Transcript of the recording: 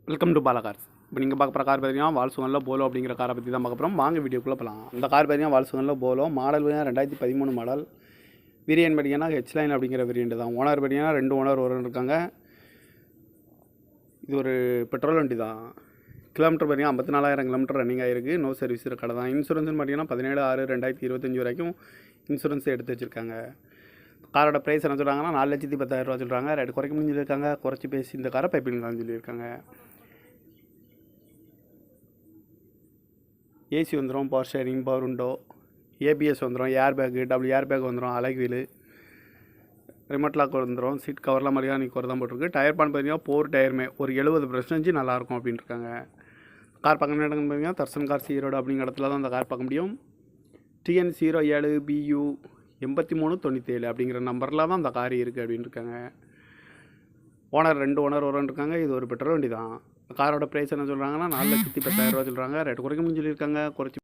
Welcome to Bala cars. இப்போ நீங்கள் பார்க்க போகிற கார் பார்த்தீங்கன்னா வால்சுவனில் போலோ அப்படிங்கிற காரை பற்றி தான் பார்க்க போகிறோம். வாங்க வீடியோக்குள்ளே போகலாம். அந்த கார் பார்த்தீங்கன்னா வால்சுவனில் போலோ மாடல் பார்த்தீங்கன்னா 2013 மாடல். வேரியன்ட் பார்த்தீங்கன்னா ஹெச்லைன் அப்படிங்கிற வேரியண்ட் தான். ஓனர் பார்த்தீங்கன்னா 2 ஓனர் இருக்காங்க. இது ஒரு பெட்ரோல் வண்டி தான். கிலோமீட்டர் பார்த்தீங்கன்னா 54,000 கிலோமீட்டர் ரன்னிங் ஆகிருக்கு. நோ சர்வீஸ் கடை தான். இன்சூரன்ஸ்னு பார்த்தீங்கன்னா 17/6/2025 வரைக்கும் இன்சூரன்ஸ் எடுத்து வச்சுருக்காங்க. காரோட ப்ரைஸ் என்ன சொல்கிறாங்கன்னா 4,10,000 சொல்கிறாங்க. ரேட் குறைக்க முடிஞ்சு சொல்லியிருக்காங்க. குறைச்சி பேசி இந்த காரை பைப்பிங்கலாம் சொல்லியிருக்காங்க. ஏசி வந்துடும், power steering, power window, ABS வந்துடும், air bag, double air bag வந்துடும், அலைக் வீலு, ரிமோட் லாக் வந்துடும், சீட் கவர்லாம் மெக்கானிக் கவர் தான் போட்டிருக்கு. டயர் பான் பார்த்தீங்கன்னா 4 டயருமே ஒரு 70% நல்லாயிருக்கும் அப்படின்னு இருக்காங்க. கார் பார்க்க இடம்னு பார்த்தீங்கன்னா தர்சன் கார் ஈரோடு அப்படிங்கிற இடத்துல தான் அந்த கார் பார்க்க முடியும். TN 07 BU 8397 அப்படிங்கிற நம்பரில் தான் அந்த கார் இருக்குது அப்படின்னு இருக்காங்க. ஓனர் 2 ஓனர் இருக்காங்க. இது ஒரு பெட்ரோல் வண்டி தான். காரோட ப்ரைஸ் என்ன சொல்கிறாங்கன்னா 4,10,000 சொல்கிறாங்க. ரேட் குறைக்க முடிஞ்சு சொல்லியிருக்காங்க. குறைச்சி